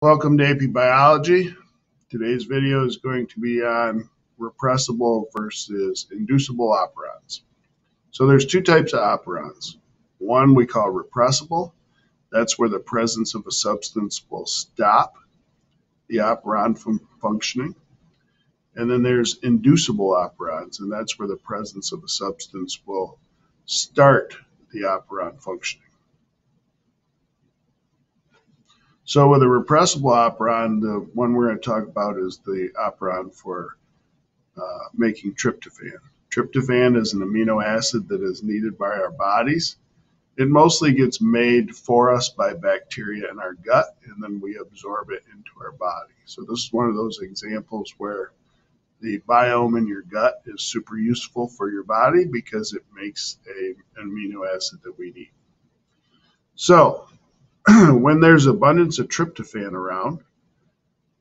Welcome to AP Biology. Today's video is going to be on repressible versus inducible operons. So there's two types of operons. One we call repressible. That's where the presence of a substance will stop the operon from functioning. And then there's inducible operons, and that's where the presence of a substance will start the operon functioning. So with a repressible operon, the one we're going to talk about is the operon for making tryptophan. Tryptophan is an amino acid that is needed by our bodies. It mostly gets made for us by bacteria in our gut, and then we absorb it into our body. So this is one of those examples where the biome in your gut is super useful for your body because it makes an amino acid that we need. So when there's abundance of tryptophan around,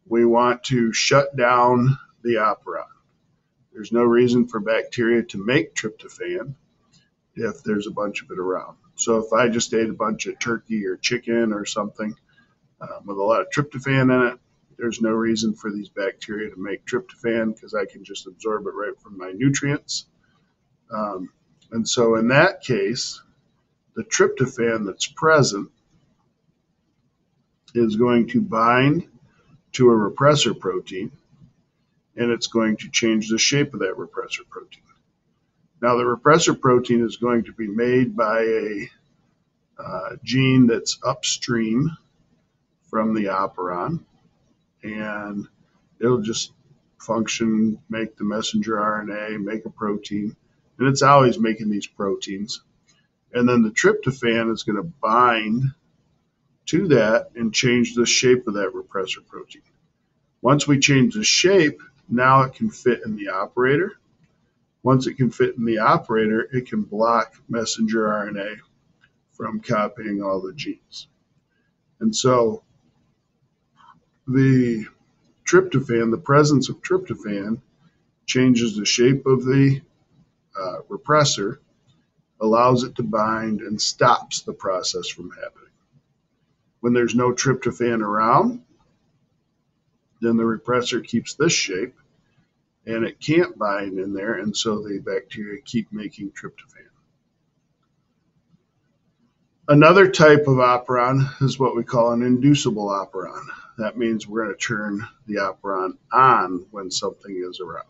we want to shut down the operon. There's no reason for bacteria to make tryptophan if there's a bunch of it around. So if I just ate a bunch of turkey or chicken or something with a lot of tryptophan in it, there's no reason for these bacteria to make tryptophan because I can just absorb it right from my nutrients. And so in that case, the tryptophan that's present is going to bind to a repressor protein, and it's going to change the shape of that repressor protein. Now, the repressor protein is going to be made by a gene that's upstream from the operon, and it'll just function, make the messenger RNA, make a protein, and it's always making these proteins. And then the tryptophan is going to bind to that and change the shape of that repressor protein. Once we change the shape, now it can fit in the operator. Once it can fit in the operator, it can block messenger RNA from copying all the genes. And so the tryptophan, the presence of tryptophan, changes the shape of the repressor, allows it to bind, and stops the process from happening. When there's no tryptophan around, then the repressor keeps this shape, and it can't bind in there, and so the bacteria keep making tryptophan. Another type of operon is what we call an inducible operon. That means we're going to turn the operon on when something is around.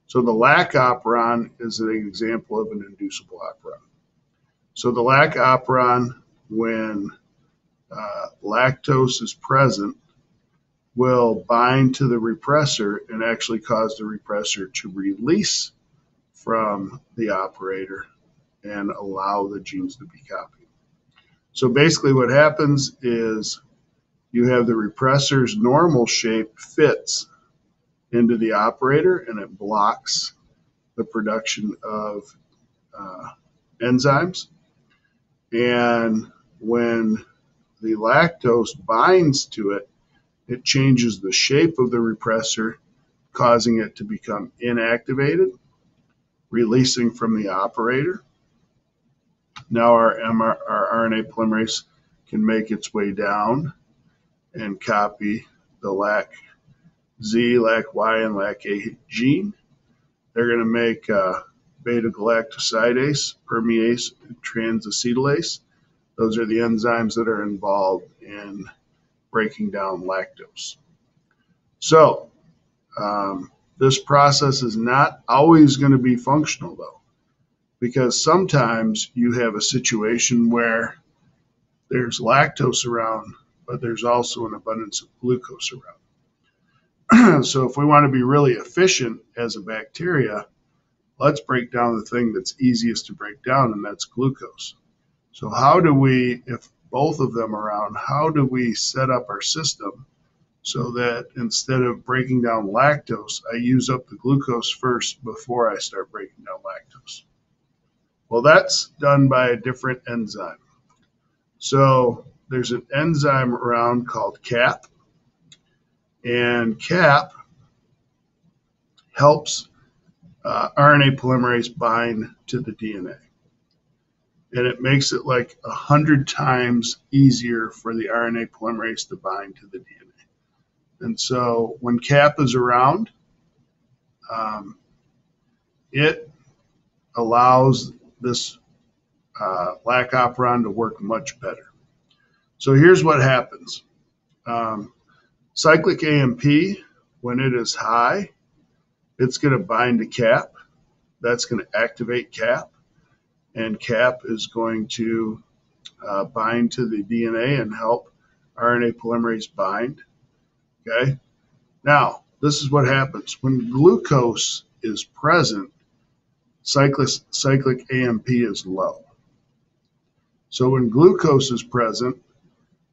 So the lac operon is an example of an inducible operon. So the lac operon, when lactose is present, will bind to the repressor and actually cause the repressor to release from the operator and allow the genes to be copied. So basically what happens is you have the repressor's normal shape fits into the operator, and it blocks the production of enzymes. And when the lactose binds to it, it changes the shape of the repressor, causing it to become inactivated, releasing from the operator. Now our RNA polymerase can make its way down and copy the LAC-Z, LAC-Y, and LAC-A gene. They're going to make beta-galactosidase, permease, and transacetylase. Those are the enzymes that are involved in breaking down lactose. So this process is not always going to be functional, though, because sometimes you have a situation where there's lactose around, but there's also an abundance of glucose around. So if we want to be really efficient as a bacteria, let's break down the thing that's easiest to break down, and that's glucose. So how do we, if both of them are around, how do we set up our system so that instead of breaking down lactose, I use up the glucose first before I start breaking down lactose? Well, that's done by a different enzyme. So there's an enzyme around called CAP, and CAP helps RNA polymerase bind to the DNA. and it makes it like 100 times easier for the RNA polymerase to bind to the DNA. And so when CAP is around, um, it allows this lac operon to work much better. So here's what happens. Cyclic AMP, when it is high, it's going to bind to CAP. That's going to activate CAP, and CAP is going to bind to the DNA and help RNA polymerase bind. Okay. Now, this is what happens when glucose is present. Cyclic AMP is low. So when glucose is present,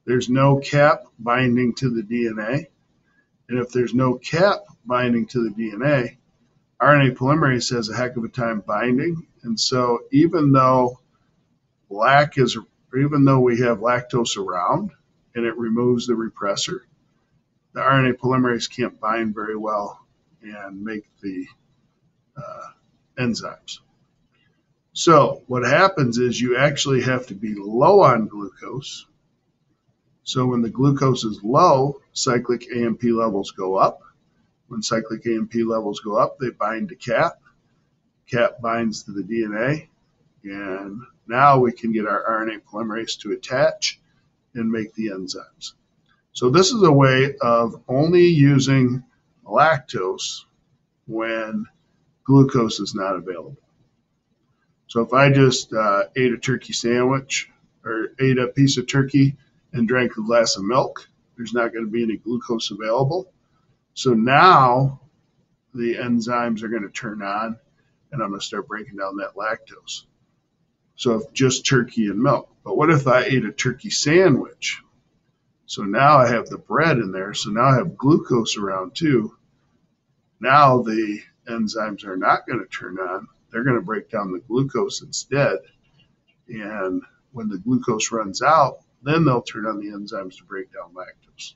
there's no CAP binding to the DNA. And if there's no CAP binding to the DNA, RNA polymerase has a heck of a time binding. And so even though we have lactose around and it removes the repressor, the RNA polymerase can't bind very well and make the enzymes. So what happens is you actually have to be low on glucose. So when the glucose is low, cyclic AMP levels go up. When cyclic AMP levels go up, they bind to CAP. CAP binds to the DNA, and now we can get our RNA polymerase to attach and make the enzymes. So this is a way of only using lactose when glucose is not available. So if I just ate a turkey sandwich or ate a piece of turkey and drank a glass of milk, there's not going to be any glucose available. So now the enzymes are going to turn on and I'm going to start breaking down that lactose. So if just turkey and milk. But what if I ate a turkey sandwich? So now I have the bread in there. So now I have glucose around too. Now the enzymes are not going to turn on. They're going to break down the glucose instead. And when the glucose runs out, then they'll turn on the enzymes to break down lactose.